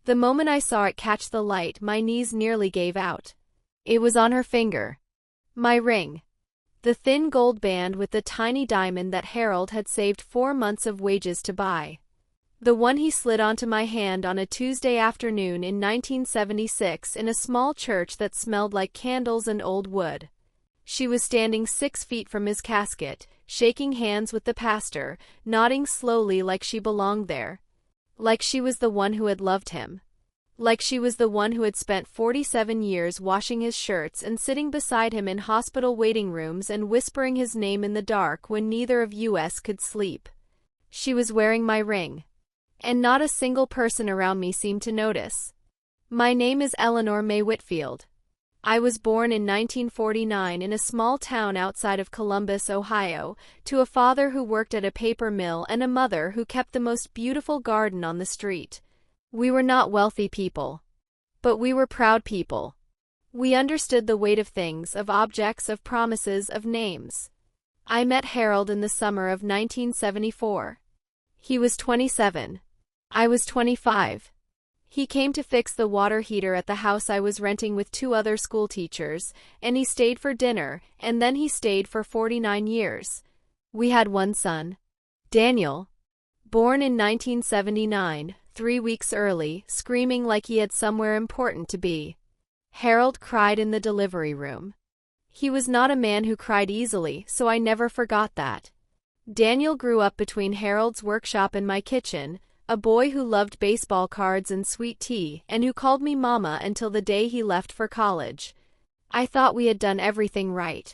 The moment I saw it catch the light, my knees nearly gave out. It was on her finger. My ring. The thin gold band with the tiny diamond that Harold had saved 4 months of wages to buy. The one he slid onto my hand on a Tuesday afternoon in 1976 in a small church that smelled like candles and old wood. She was standing 6 feet from his casket, shaking hands with the pastor, nodding slowly like she belonged there. Like she was the one who had loved him. Like she was the one who had spent 47 years washing his shirts and sitting beside him in hospital waiting rooms and whispering his name in the dark when neither of us could sleep. She was wearing my ring. And not a single person around me seemed to notice. My name is Eleanor May Whitfield. I was born in 1949 in a small town outside of Columbus, Ohio, to a father who worked at a paper mill and a mother who kept the most beautiful garden on the street. We were not wealthy people. But we were proud people. We understood the weight of things, of objects, of promises, of names. I met Harold in the summer of 1974. He was 27. I was 25. He came to fix the water heater at the house I was renting with 2 other school teachers, and he stayed for dinner, and then he stayed for 49 years. We had 1 son, Daniel, born in 1979, 3 weeks early, screaming like he had somewhere important to be. Harold cried in the delivery room. He was not a man who cried easily, so I never forgot that. Daniel grew up between Harold's workshop and my kitchen, a boy who loved baseball cards and sweet tea, and who called me Mama until the day he left for college. I thought we had done everything right.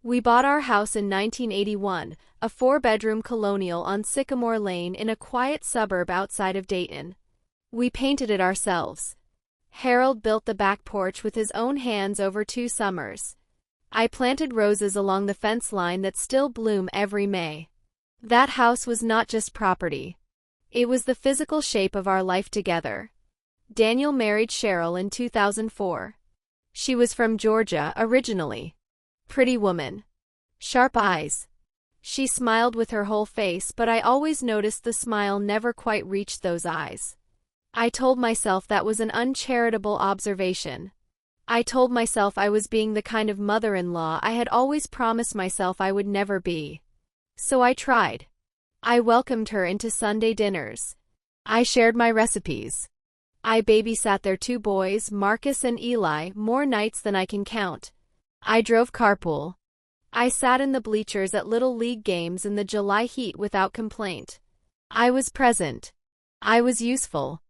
We bought our house in 1981, a 4-bedroom colonial on Sycamore Lane in a quiet suburb outside of Dayton. We painted it ourselves. Harold built the back porch with his own hands over 2 summers. I planted roses along the fence line that still bloom every May. That house was not just property. It was the physical shape of our life together. Daniel married Cheryl in 2004. She was from Georgia originally. Pretty woman. Sharp eyes. She smiled with her whole face, but I always noticed the smile never quite reached those eyes. I told myself that was an uncharitable observation. I told myself I was being the kind of mother-in-law I had always promised myself I would never be. So I tried. I welcomed her into Sunday dinners. I shared my recipes. I babysat their 2 boys, Marcus and Eli, more nights than I can count. I drove carpool. I sat in the bleachers at Little League games in the July heat without complaint. I was present. I was useful.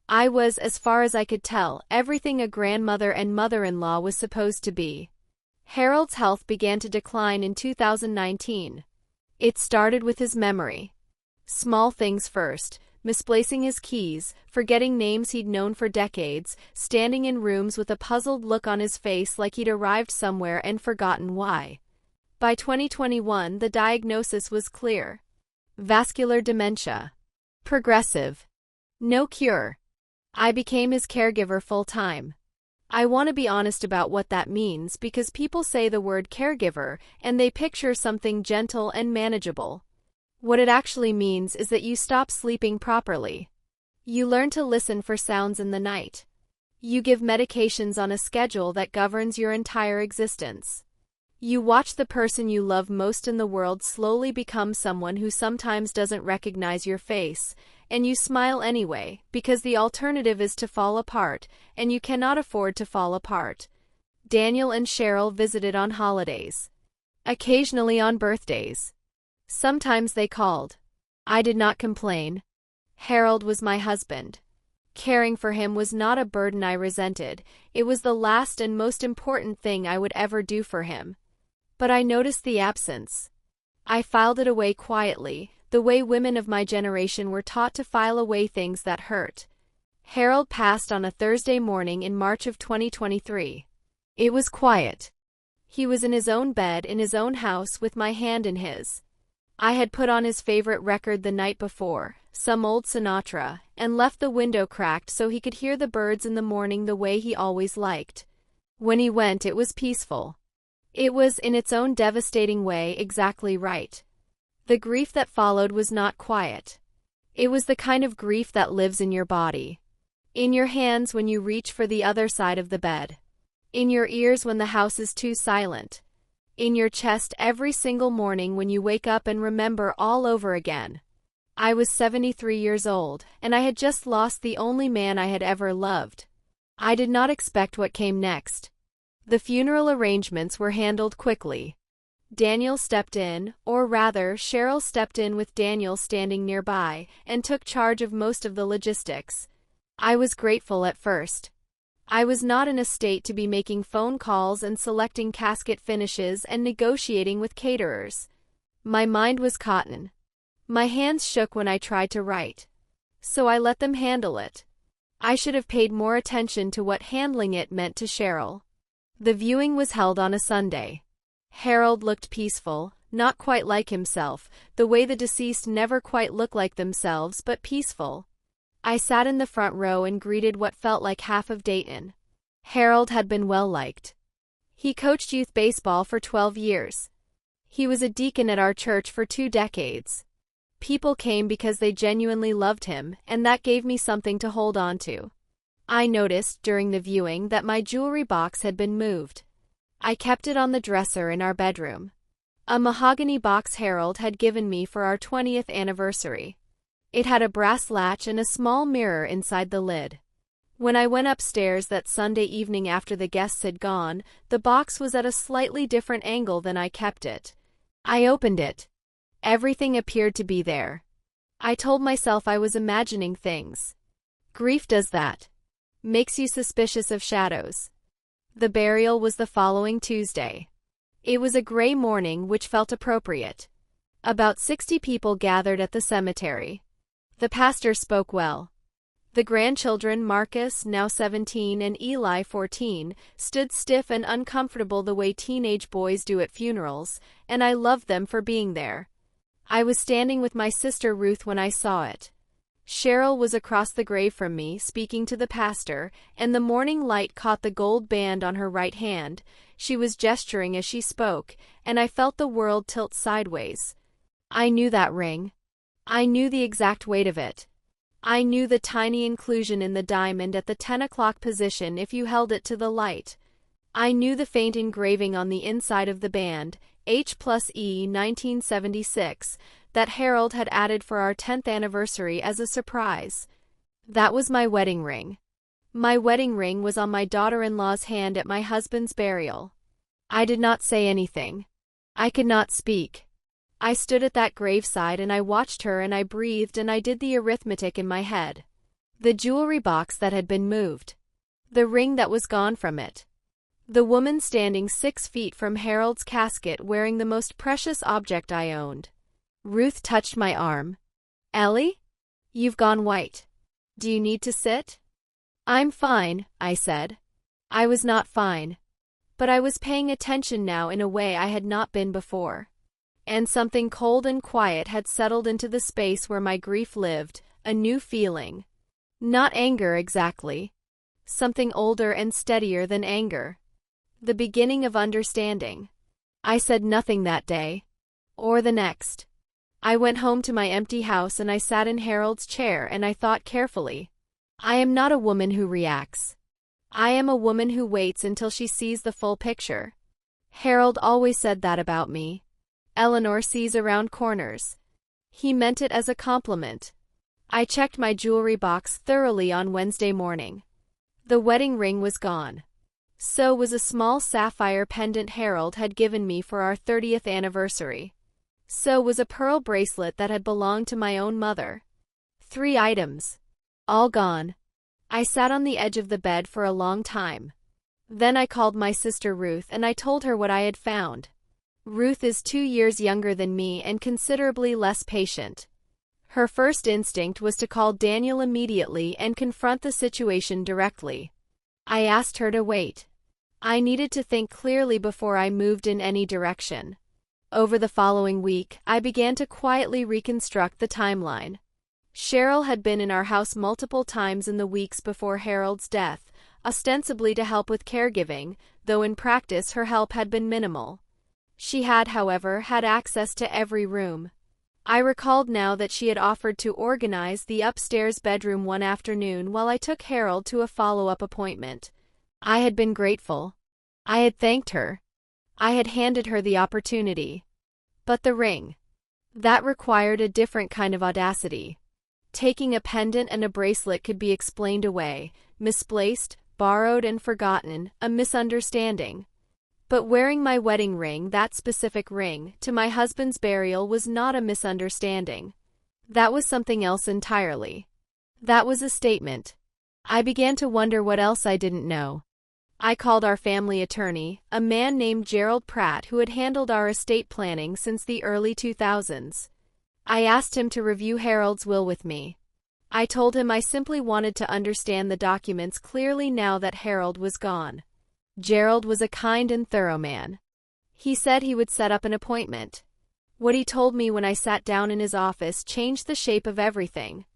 I was, as far as I could tell, everything a grandmother and mother-in-law was supposed to be. Harold's health began to decline in 2019. It started with his memory. Small things first, misplacing his keys, forgetting names he'd known for decades, standing in rooms with a puzzled look on his face like he'd arrived somewhere and forgotten why. By 2021, the diagnosis was clear. Vascular dementia. Progressive. No cure. I became his caregiver full-time. I want to be honest about what that means because people say the word caregiver and they picture something gentle and manageable. What it actually means is that you stop sleeping properly. You learn to listen for sounds in the night. You give medications on a schedule that governs your entire existence. You watch the person you love most in the world slowly become someone who sometimes doesn't recognize your face, and you smile anyway, because the alternative is to fall apart, and you cannot afford to fall apart. Daniel and Cheryl visited on holidays. Occasionally on birthdays. Sometimes they called. I did not complain. Harold was my husband. Caring for him was not a burden I resented, it was the last and most important thing I would ever do for him. But I noticed the absence. I filed it away quietly, the way women of my generation were taught to file away things that hurt. Harold passed on a Thursday morning in March of 2023. It was quiet. He was in his own bed in his own house with my hand in his. I had put on his favorite record the night before, some old Sinatra, and left the window cracked so he could hear the birds in the morning the way he always liked. When he went, it was peaceful. It was, in its own devastating way, exactly right. The grief that followed was not quiet. It was the kind of grief that lives in your body. In your hands when you reach for the other side of the bed. In your ears when the house is too silent. In your chest every single morning when you wake up and remember all over again. I was 73 years old, and I had just lost the only man I had ever loved. I did not expect what came next. The funeral arrangements were handled quickly. Daniel stepped in, or rather, Cheryl stepped in with Daniel standing nearby, and took charge of most of the logistics. I was grateful at first. I was not in a state to be making phone calls and selecting casket finishes and negotiating with caterers. My mind was cotton. My hands shook when I tried to write. So I let them handle it. I should have paid more attention to what handling it meant to Cheryl. The viewing was held on a Sunday. Harold looked peaceful, not quite like himself, the way the deceased never quite look like themselves, but peaceful. I sat in the front row and greeted what felt like half of Dayton. Harold had been well liked. He coached youth baseball for 12 years. He was a deacon at our church for 2 decades. People came because they genuinely loved him, and that gave me something to hold on to. I noticed, during the viewing, that my jewelry box had been moved. I kept it on the dresser in our bedroom. A mahogany box Harold had given me for our 20th anniversary. It had a brass latch and a small mirror inside the lid. When I went upstairs that Sunday evening after the guests had gone, the box was at a slightly different angle than I kept it. I opened it. Everything appeared to be there. I told myself I was imagining things. Grief does that. Makes you suspicious of shadows. The burial was the following Tuesday. It was a gray morning which felt appropriate. About 60 people gathered at the cemetery. The pastor spoke well. The grandchildren, Marcus, now 17, and Eli, 14, stood stiff and uncomfortable the way teenage boys do at funerals, and I loved them for being there. I was standing with my sister Ruth when I saw it. Cheryl was across the grave from me, speaking to the pastor, and the morning light caught the gold band on her right hand. She was gesturing as she spoke, and I felt the world tilt sideways. I knew that ring. I knew the exact weight of it. I knew the tiny inclusion in the diamond at the 10 o'clock position if you held it to the light. I knew the faint engraving on the inside of the band, H+E 1976, that Harold had added for our 10th anniversary as a surprise. That was my wedding ring. My wedding ring was on my daughter-in-law's hand at my husband's burial. I did not say anything. I could not speak. I stood at that graveside and I watched her and I breathed and I did the arithmetic in my head. The jewelry box that had been moved. The ring that was gone from it. The woman standing 6 feet from Harold's casket wearing the most precious object I owned. Ruth touched my arm. Ellie? You've gone white. Do you need to sit? I'm fine, I said. I was not fine. But I was paying attention now in a way I had not been before. And something cold and quiet had settled into the space where my grief lived, a new feeling. Not anger exactly. Something older and steadier than anger. The beginning of understanding. I said nothing that day. Or the next. I went home to my empty house and I sat in Harold's chair and I thought carefully. I am not a woman who reacts. I am a woman who waits until she sees the full picture. Harold always said that about me. Eleanor sees around corners. He meant it as a compliment. I checked my jewelry box thoroughly on Wednesday morning. The wedding ring was gone. So was a small sapphire pendant Harold had given me for our 30th anniversary. So was a pearl bracelet that had belonged to my own mother. 3 items. All gone. I sat on the edge of the bed for a long time. Then I called my sister Ruth and I told her what I had found. Ruth is 2 years younger than me and considerably less patient. Her first instinct was to call Daniel immediately and confront the situation directly. I asked her to wait. I needed to think clearly before I moved in any direction. Over the following week, I began to quietly reconstruct the timeline. Cheryl had been in our house multiple times in the weeks before Harold's death, ostensibly to help with caregiving, though in practice her help had been minimal. She had, however, had access to every room. I recalled now that she had offered to organize the upstairs bedroom one afternoon while I took Harold to a follow-up appointment. I had been grateful. I had thanked her. I had handed her the opportunity. But the ring. That required a different kind of audacity. Taking a pendant and a bracelet could be explained away, misplaced, borrowed and forgotten, a misunderstanding. But wearing my wedding ring, that specific ring, to my husband's burial was not a misunderstanding. That was something else entirely. That was a statement. I began to wonder what else I didn't know. I called our family attorney, a man named Gerald Pratt who had handled our estate planning since the early 2000s. I asked him to review Harold's will with me. I told him I simply wanted to understand the documents clearly now that Harold was gone. Gerald was a kind and thorough man. He said he would set up an appointment. What he told me when I sat down in his office changed the shape of everything.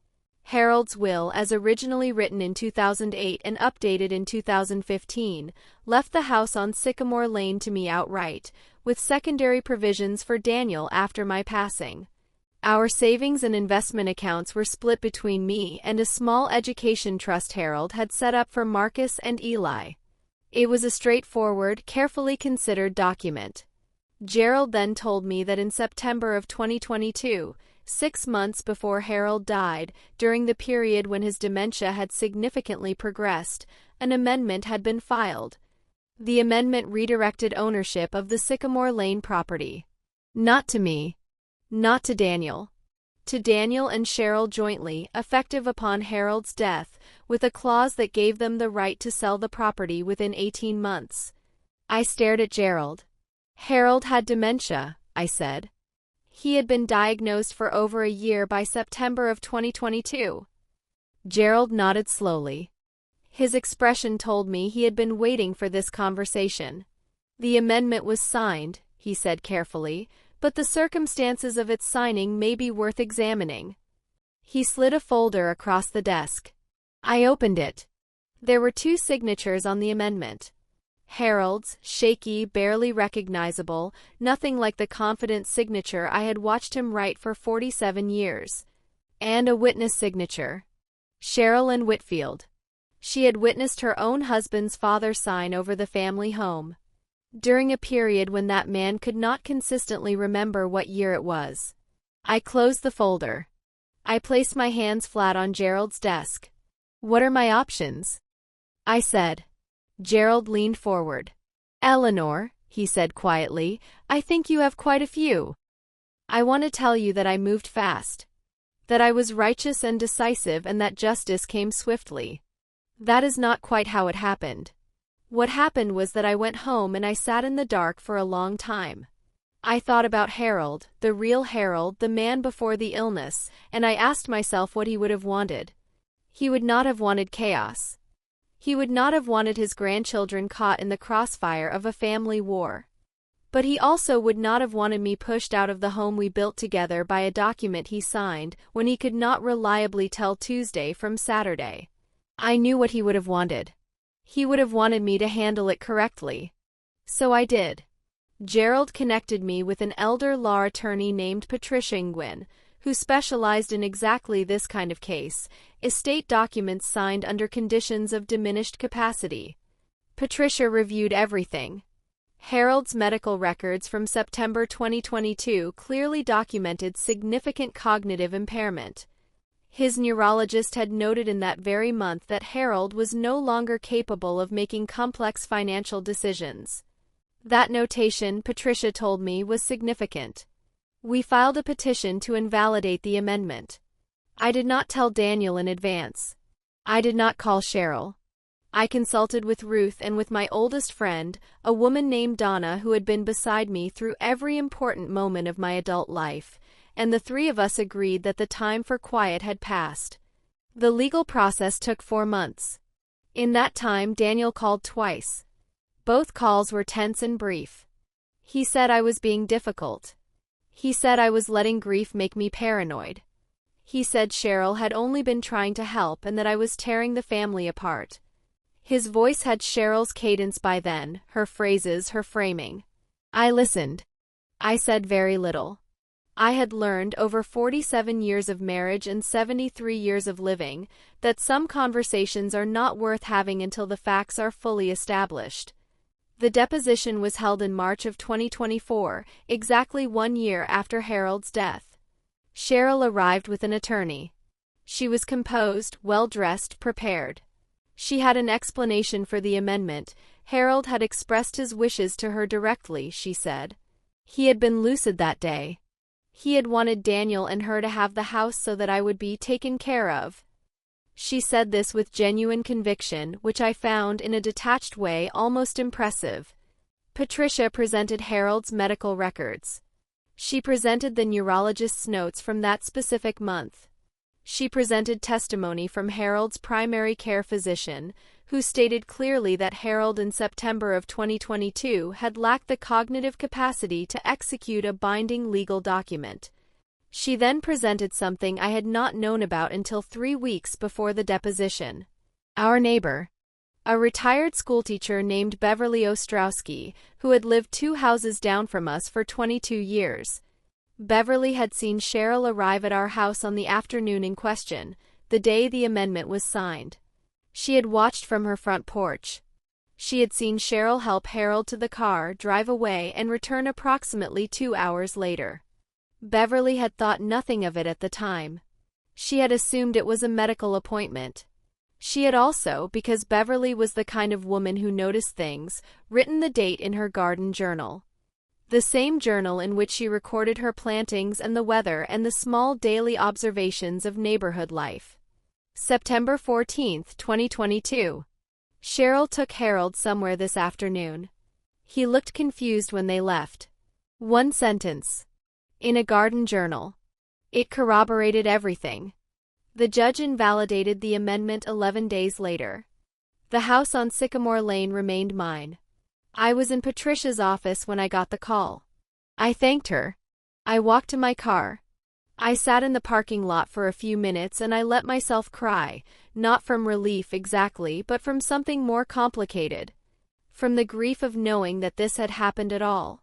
Harold's will, as originally written in 2008 and updated in 2015, left the house on Sycamore Lane to me outright, with secondary provisions for Daniel after my passing. Our savings and investment accounts were split between me and a small education trust Harold had set up for Marcus and Eli. It was a straightforward, carefully considered document. Gerald then told me that in September of 2022, 6 months before Harold died, during the period when his dementia had significantly progressed, an amendment had been filed. The amendment redirected ownership of the Sycamore Lane property. Not to me. Not to Daniel. To Daniel and Cheryl jointly, effective upon Harold's death, with a clause that gave them the right to sell the property within 18 months. I stared at Gerald. Harold had dementia, I said. He had been diagnosed for over a year by September of 2022. Gerald nodded slowly. His expression told me he had been waiting for this conversation. The amendment was signed, he said carefully, but the circumstances of its signing may be worth examining. He slid a folder across the desk. I opened it. There were 2 signatures on the amendment. Harold's, shaky, barely recognizable, nothing like the confident signature I had watched him write for 47 years. And a witness signature. Cheryl Ann Whitfield. She had witnessed her own husband's father sign over the family home. During a period when that man could not consistently remember what year it was. I closed the folder. I placed my hands flat on Gerald's desk. What are my options? I said. Gerald leaned forward. Eleanor, he said quietly, I think you have quite a few. I want to tell you that I moved fast. That I was righteous and decisive and that justice came swiftly. That is not quite how it happened. What happened was that I went home and I sat in the dark for a long time. I thought about Harold, the real Harold, the man before the illness, and I asked myself what he would have wanted. He would not have wanted chaos. He would not have wanted his grandchildren caught in the crossfire of a family war. But he also would not have wanted me pushed out of the home we built together by a document he signed when he could not reliably tell Tuesday from Saturday. I knew what he would have wanted. He would have wanted me to handle it correctly. So I did. Gerald connected me with an elder law attorney named Patricia Nguyen, who specialized in exactly this kind of case, estate documents signed under conditions of diminished capacity. Patricia reviewed everything. Harold's medical records from September 2022 clearly documented significant cognitive impairment. His neurologist had noted in that very month that Harold was no longer capable of making complex financial decisions. That notation, Patricia told me, was significant. We filed a petition to invalidate the amendment. I did not tell Daniel in advance. I did not call Cheryl. I consulted with Ruth and with my oldest friend, a woman named Donna who had been beside me through every important moment of my adult life, and the 3 of us agreed that the time for quiet had passed. The legal process took 4 months. In that time, Daniel called twice. Both calls were tense and brief. He said I was being difficult. He said I was letting grief make me paranoid. He said Cheryl had only been trying to help and that I was tearing the family apart. His voice had Cheryl's cadence by then, her phrases, her framing. I listened. I said very little. I had learned over 47 years of marriage and 73 years of living that some conversations are not worth having until the facts are fully established. The deposition was held in March of 2024, exactly 1 year after Harold's death. Cheryl arrived with an attorney. She was composed, well-dressed, prepared. She had an explanation for the amendment. Harold had expressed his wishes to her directly, she said. He had been lucid that day. He had wanted Daniel and her to have the house so that I would be taken care of. She said this with genuine conviction, which I found, in a detached way, almost impressive. Patricia presented Harold's medical records. She presented the neurologist's notes from that specific month. She presented testimony from Harold's primary care physician, who stated clearly that Harold in September of 2022 had lacked the cognitive capacity to execute a binding legal document. She then presented something I had not known about until 3 weeks before the deposition. Our neighbor, a retired schoolteacher named Beverly Ostrowski, who had lived 2 houses down from us for 22 years. Beverly had seen Cheryl arrive at our house on the afternoon in question, the day the amendment was signed. She had watched from her front porch. She had seen Cheryl help Harold to the car, drive away, and return approximately 2 hours later. Beverly had thought nothing of it at the time. She had assumed it was a medical appointment. She had also, because Beverly was the kind of woman who noticed things, written the date in her garden journal. The same journal in which she recorded her plantings and the weather and the small daily observations of neighborhood life. September 14, 2022. Cheryl took Harold somewhere this afternoon. He looked confused when they left. 1 sentence. In a garden journal. It corroborated everything. The judge invalidated the amendment 11 days later. The house on Sycamore Lane remained mine. I was in Patricia's office when I got the call. I thanked her. I walked to my car. I sat in the parking lot for a few minutes and I let myself cry, not from relief exactly, but from something more complicated. From the grief of knowing that this had happened at all.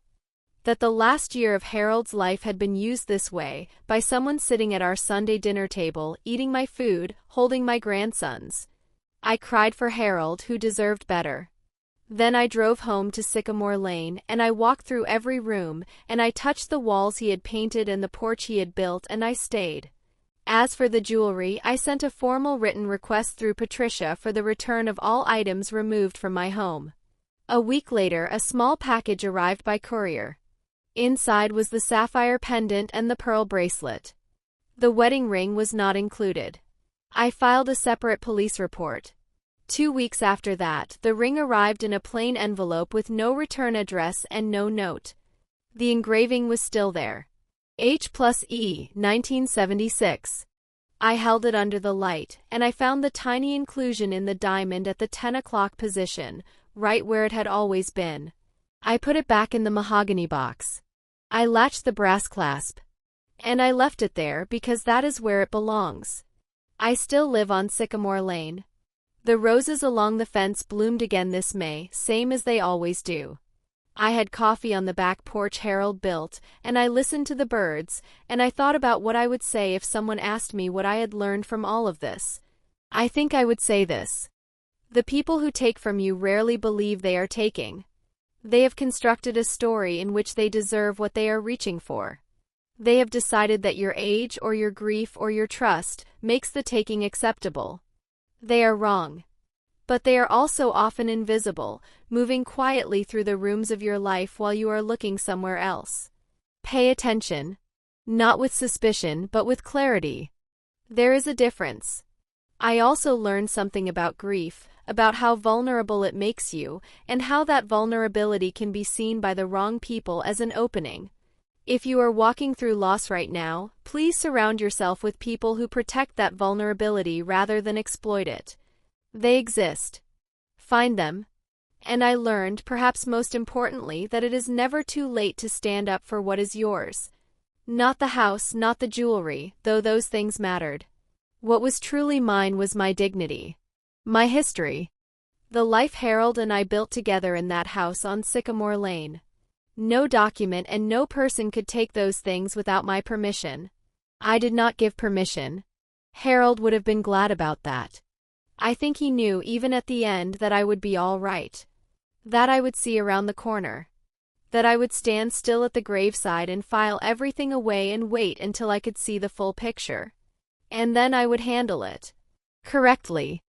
That the last year of Harold's life had been used this way, by someone sitting at our Sunday dinner table, eating my food, holding my grandsons. I cried for Harold, who deserved better. Then I drove home to Sycamore Lane, and I walked through every room, and I touched the walls he had painted and the porch he had built, and I stayed. As for the jewelry, I sent a formal written request through Patricia for the return of all items removed from my home. A week later, a small package arrived by courier. Inside was the sapphire pendant and the pearl bracelet. The wedding ring was not included. I filed a separate police report. 2 weeks after that, the ring arrived in a plain envelope with no return address and no note. The engraving was still there. H+E, 1976. I held it under the light, and I found the tiny inclusion in the diamond at the 10 o'clock position, right where it had always been. I put it back in the mahogany box. I latched the brass clasp. And I left it there because that is where it belongs. I still live on Sycamore Lane. The roses along the fence bloomed again this May, same as they always do. I had coffee on the back porch Harold built, and I listened to the birds, and I thought about what I would say if someone asked me what I had learned from all of this. I think I would say this. The people who take from you rarely believe they are taking. They have constructed a story in which they deserve what they are reaching for. They have decided that your age or your grief or your trust makes the taking acceptable. They are wrong. But they are also often invisible, moving quietly through the rooms of your life while you are looking somewhere else. Pay attention. Not with suspicion, but with clarity. There is a difference. I also learned something about grief, about how vulnerable it makes you, and how that vulnerability can be seen by the wrong people as an opening. If you are walking through loss right now, please surround yourself with people who protect that vulnerability rather than exploit it. They exist. Find them. And I learned, perhaps most importantly, that it is never too late to stand up for what is yours. Not the house, not the jewelry, though those things mattered. What was truly mine was my dignity. My history. The life Harold and I built together in that house on Sycamore Lane. No document and no person could take those things without my permission. I did not give permission. Harold would have been glad about that. I think he knew even at the end that I would be all right. That I would see around the corner. That I would stand still at the graveside and file everything away and wait until I could see the full picture. And then I would handle it correctly.